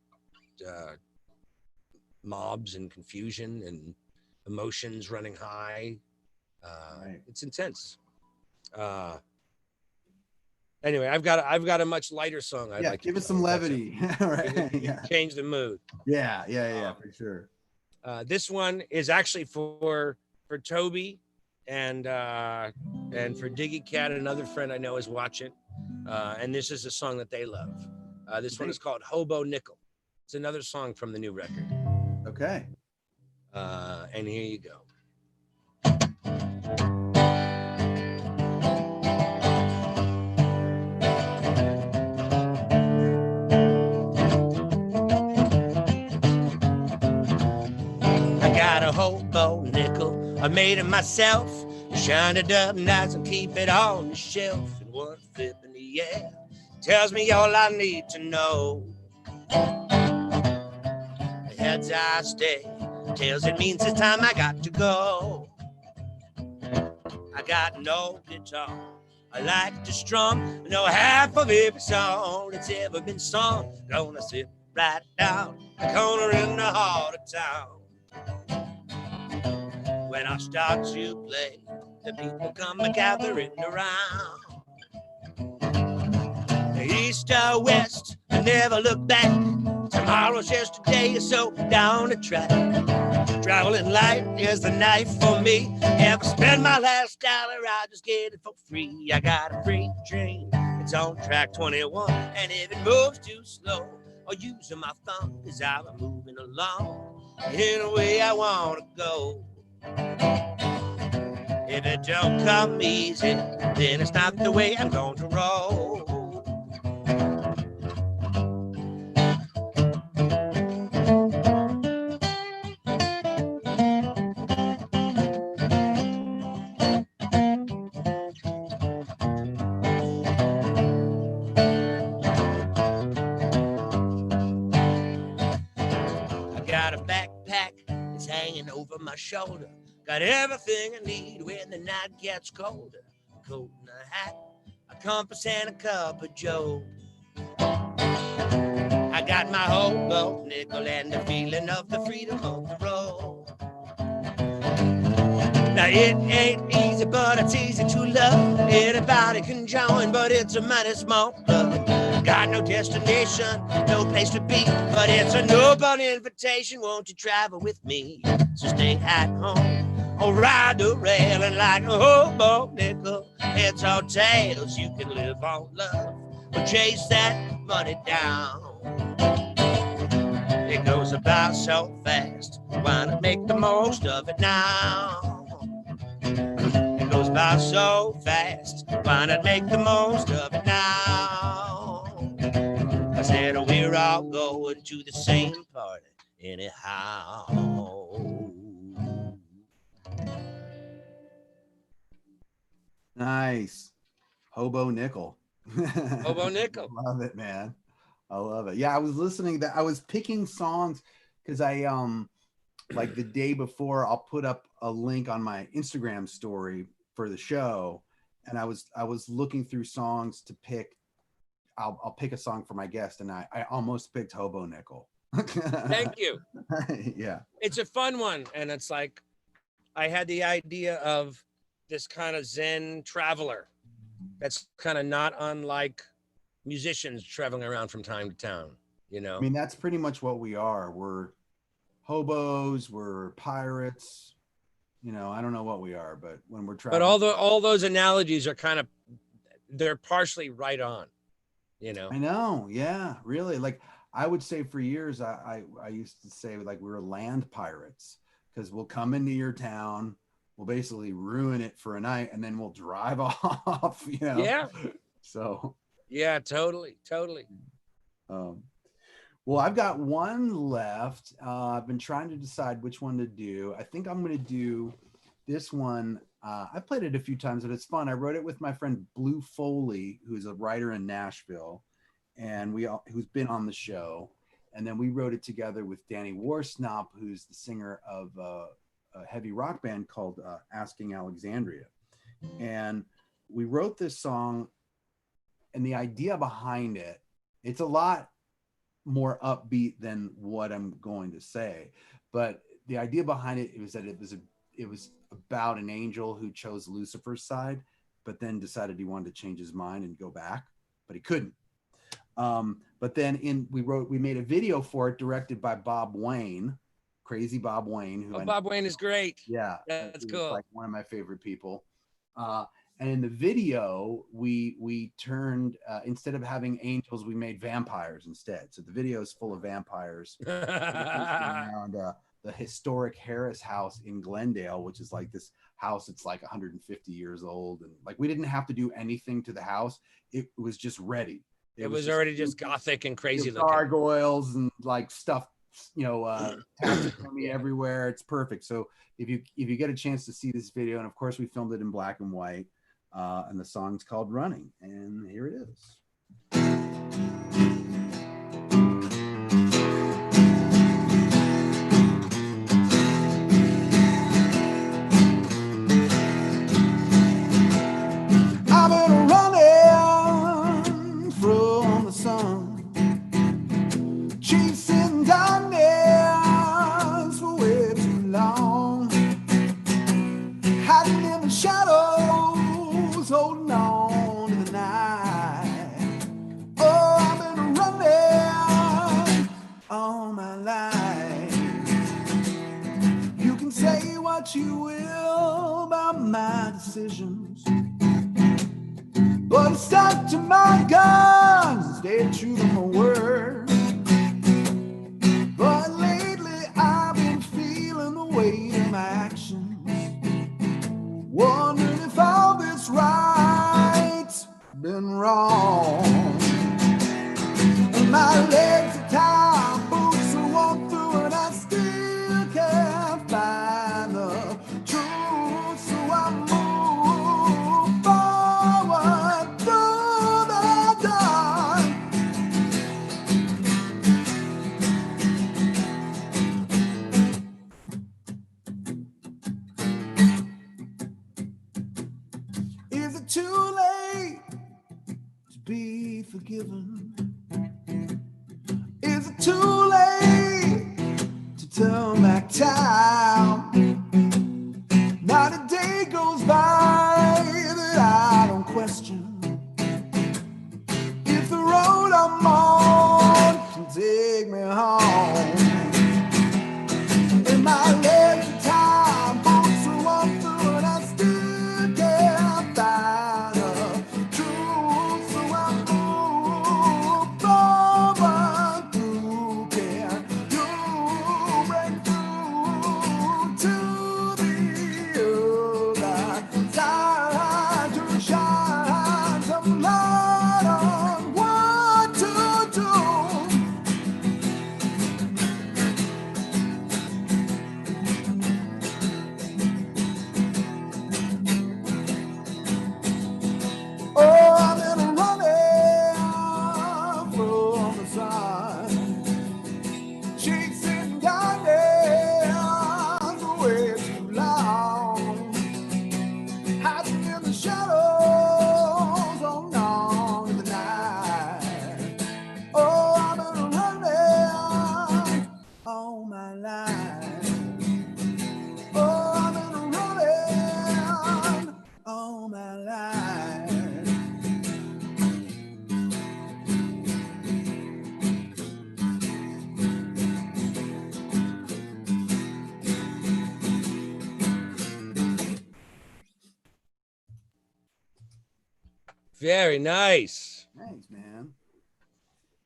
mobs and confusion and emotions running high. Right. It's intense. Anyway, I've got a much lighter song. I'd like to give us play, some if that's levity. okay. Yeah. Change the mood. Yeah, for sure. This one is actually for Toby and for Diggy Cat, another friend I know is watching. And this is a song that they love. This one is called Hobo Nickel. It's another song from the new record. Okay. And here you go. I got a hobo nickel, I made it myself. Shine it up nice and keep it on the shelf. And one flip in the air tells me all I need to know. The heads I stay, tails it means it's time I got to go. I got no guitar, I like to strum, know half of every song that's ever been sung. Gonna sit right down the corner in the heart of town. When I start to play, the people come gathering around. East or west, I never look back. Tomorrow's yesterday, so down the track. Traveling light is the knife for me. Ever spend my last dollar, I just get it for free. I got a freight train, it's on track 21. And if it moves too slow, I'll use my thumb, cause I'm moving along in the way I wanna go. If it don't come easy, then it's not the way I'm going to roll. I got a backpack that's hanging over my shoulder. Got everything I need when the night gets colder. A coat and a hat, a compass and a cup of joe. I got my hobo nickel and the feeling of the freedom of the road. Now it ain't easy, but it's easy to love. Anybody can join, but it's a mighty small club. Got no destination, no place to be, but it's an open invitation. Won't you travel with me? So stay at home or ride the railing like a hobo nickel. It's all tales, you can live on love or chase that money down. It goes about so fast, why not make the most of it now? It goes by so fast, why not make the most of it now? I said we're all going to the same party anyhow. Nice. Hobo Nickel. Hobo Nickel. Love it, man. I love it. Yeah, I was listening that I was picking songs because I like the day before I'll put up a link on my Instagram story for the show, and I was looking through songs to pick. I'll pick a song for my guest, and I almost picked Hobo Nickel. Thank you. Yeah, It's a fun one, and it's like I had the idea of this kind of Zen traveler that's kind of not unlike musicians traveling around from time to town, you know. I mean that's pretty much what we are. We're hobos, we're pirates. You know, I don't know what we are, but when we're traveling, But all those analogies are kind of, they're partially right on, you know. I know, yeah, really. Like I would say for years, I used to say like we were land pirates because we'll come into your town, we'll basically ruin it for a night, and then we'll drive off. You know. Yeah. So. Yeah, totally. Well, I've got one left. I've been trying to decide which one to do. I think I'm going to do this one. I've played it a few times, but it's fun. I wrote it with my friend Blue Foley, who's a writer in Nashville, and who's been on the show. And then we wrote it together with Danny Warsnop, who's the singer of a heavy rock band called Asking Alexandria. And we wrote this song, and the idea behind it, it's a lot more upbeat than what I'm going to say, but the idea behind it was that it was about an angel who chose Lucifer's side but then decided he wanted to change his mind and go back, but he couldn't. But then we made a video for it directed by Bob Wayne, Crazy Bob Wayne. Who Bob Wayne is great. Yeah, that's cool. Like one of my favorite people. And in the video, we turned instead of having angels, we made vampires instead. So the video is full of vampires around the historic Harris house in Glendale, which is like this house. It's like 150 years old, and like we didn't have to do anything to the house. It was just ready. It was already just gothic and crazy looking. Gargoyles and like stuff, taxidermy everywhere. It's perfect. So if you get a chance to see this video, and of course we filmed it in black and white, and the song's called Running, and here it is. I've been running from the sun, chasing darkness for way too long, hiding in the shadows, holding on to the night. Oh, I've been running all my life. You can say what you will about my decisions, but I stuck to my guns and stayed true to my word. But lately I've been feeling the weight of my actions, wondering if all this right's been wrong. And my legs are tired, boots are worn through, and I still can't find the truth. So I move forward through the dark. Is it too late to be forgiven? Is it too late to turn back time? Not a day goes by that I don't question if the road I'm on can take me home. And my legs are tired, boots are worn through, and I still can't find the truth. So I move forward through. Can you break through to the other side to shine some light on what to do? Oh, I've been running from the sun, chasing darkness way too long, hiding in the shadows on on in the night. Oh, I've been running all my life. Oh, I've been running all my life. Very nice. Thanks, man.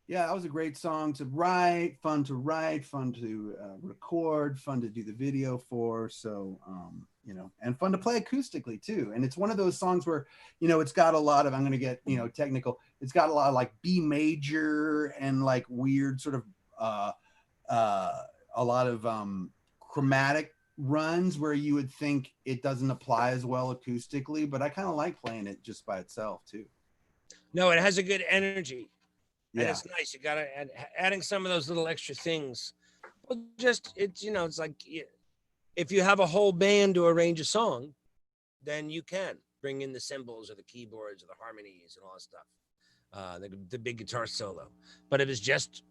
Yeah, that was a great song to write, fun to record, fun to do the video for. So, and fun to play acoustically too. And it's one of those songs where, it's got a lot of, I'm going to get, technical. It's got a lot of like B major and like weird sort of, a lot of chromatic runs where you would think it doesn't apply as well acoustically, but I kind of like playing it just by itself too. No, it has a good energy. Yeah. And it's nice. You got to adding some of those little extra things. Well, just it's like if you have a whole band to arrange a song, then you can bring in the cymbals or the keyboards or the harmonies and all that stuff, the big guitar solo. But if it's just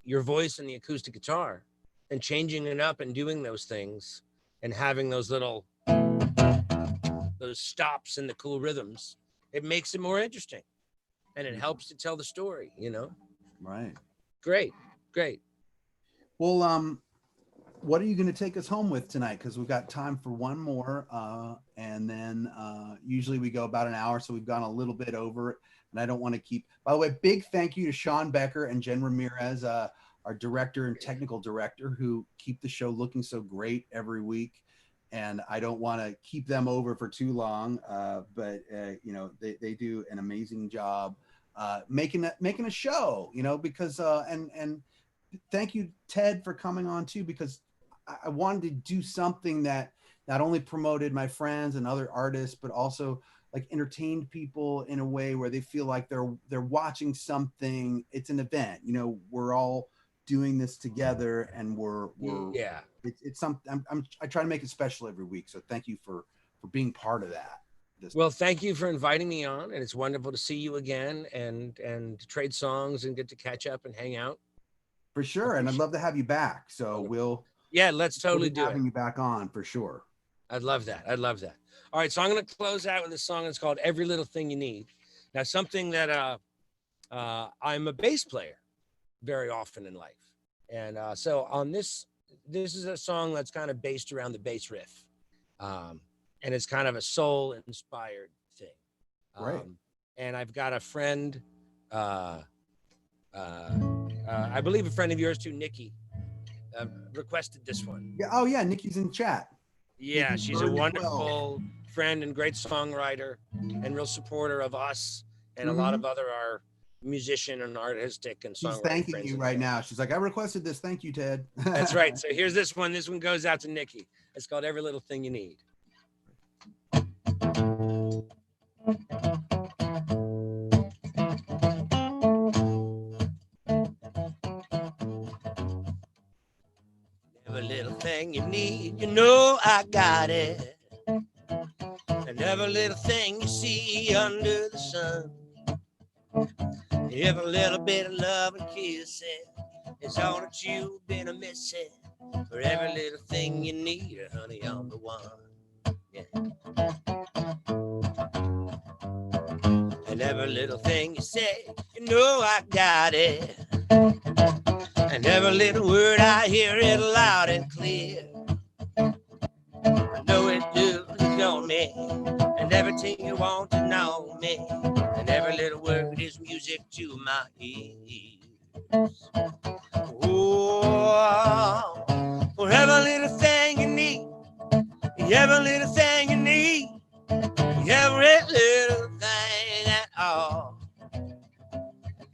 your voice and the acoustic guitar, and changing it up and doing those things and having those little those stops and the cool rhythms, it makes it more interesting, and it helps to tell the story, you know? Right. Great. Well, what are you going to take us home with tonight? Because we've got time for one more, and then usually we go about an hour, so we've gone a little bit over it, and I don't want to keep. By the way, big thank you to Sean Becker and Jen Ramirez, our director and technical director, who keep the show looking so great every week. And I don't want to keep them over for too long, but you know, they do an amazing job making a show, you know, because and thank you, Ted, for coming on too, because I wanted to do something that not only promoted my friends and other artists, but also like entertained people in a way where they feel like they're watching something. It's an event, you know, we're all doing this together, and we're Yeah. It's something I try to make it special every week. So thank you for being part of that. Well, thank you for inviting me on, and it's wonderful to see you again and trade songs and get to catch up and hang out. For sure. And I'd love to have you back. So let's totally do it. Having you back on for sure. I'd love that. All right, so I'm going to close out with a song that's called Every Little Thing You Need. Now, something that I'm a bass player very often in life. And so on this is a song that's kind of based around the bass riff. And it's kind of a soul inspired thing. Right. And I've got a friend, I believe a friend of yours too, Nikki, requested this one. Yeah. Oh yeah. Nikki's in chat. Yeah. Nikki's She's a wonderful friend and great songwriter and real supporter of us and a lot of other our musician and artistic and songwriting. She's thanking you right now. She's like, I requested this. Thank you, Ted. That's right. So here's this one. This one goes out to Nikki. It's called Every Little Thing You Need. Every little thing you need, you know I got it. And every little thing you see under the sun, every little bit of love and kissing is all that you've been a-missing. For every little thing you need, honey, I'm the one. Yeah. And every little thing you say, you know I got it. And every little word I hear it loud and clear. I know it do, you know me. And everything you want to know me. And every little word is music to my ears. Oh, for every little thing you need, every little thing you need, every little thing at all.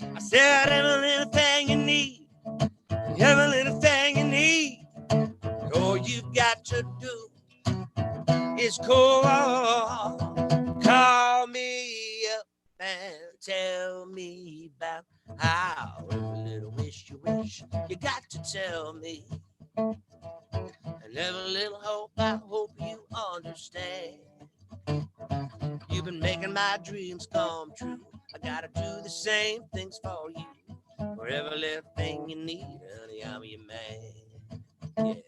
I said every little thing you need, every little thing you need. All you've got to do is call me up and tell me about how every little wish you wish you got to tell me. And every little hope I hope you understand. You've been making my dreams come true. I gotta do the same things for you. For every little thing you need, honey, I'm your man. Yeah.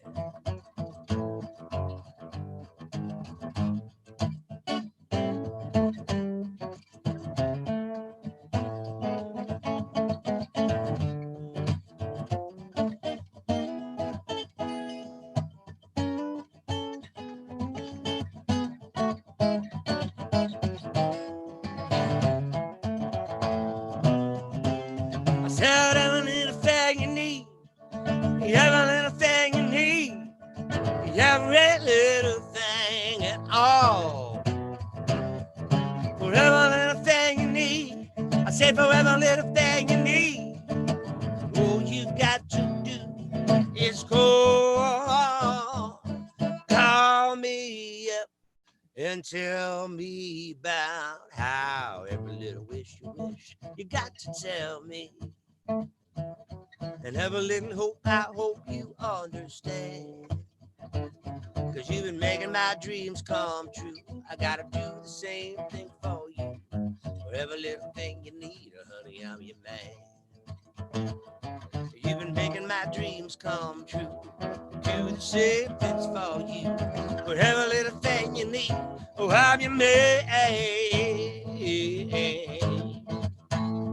Every little thing at all. For every little thing you need, I said for every little thing you need, all you've got to do is call me up and tell me about how every little wish you wish you got to tell me. And every little hope I hope you understand. Cause you've been making my dreams come true. I gotta do the same thing for you. For every little thing you need, honey, I'm your man. You've been making my dreams come true. you that say it's for you. Whatever little thing you need, oh, I'm your man.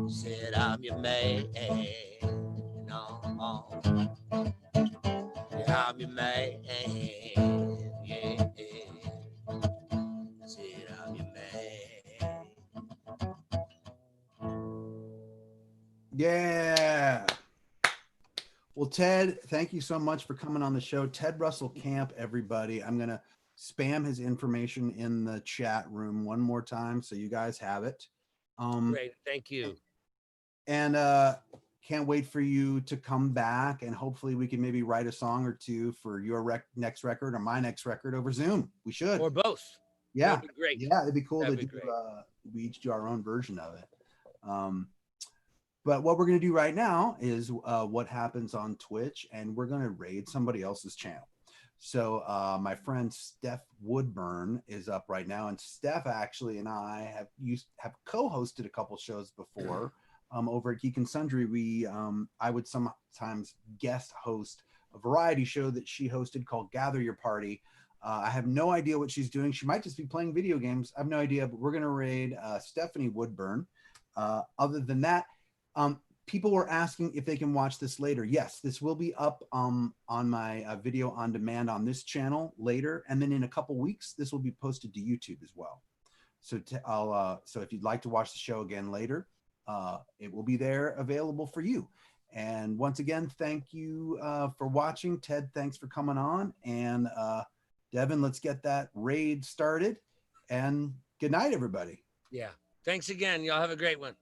Said I'm your man. No, yeah, I'm your man. Yeah, said I'm your man. Yeah. Well, Ted, thank you so much for coming on the show. Ted Russell Kamp, everybody. I'm going to spam his information in the chat room one more time so you guys have it. Great. Thank you. And can't wait for you to come back, and hopefully we can maybe write a song or two for your next record or my next record over Zoom. We should. Or both. Yeah. That'd be great. Yeah, it'd be cool That'd to be do. great. We each do our own version of it. But what we're going to do right now is what happens on Twitch, and we're going to raid somebody else's channel. So my friend Steph Woodburn is up right now, and Steph actually and I have co-hosted a couple shows before over at Geek and Sundry. I would sometimes guest host a variety show that she hosted called Gather Your Party. I have no idea what she's doing. She might just be playing video games. I have no idea, but we're going to raid Stephanie Woodburn. Other than that, people were asking if they can watch this later. Yes, this will be up on my video on demand on this channel later, and then in a couple weeks this will be posted to YouTube as well. So so if you'd like to watch the show again later, it will be there available for you. And once again, thank you for watching. Ted, thanks for coming on. And Devin, let's get that raid started. And good night, everybody. Yeah. Thanks again. Y'all have a great one.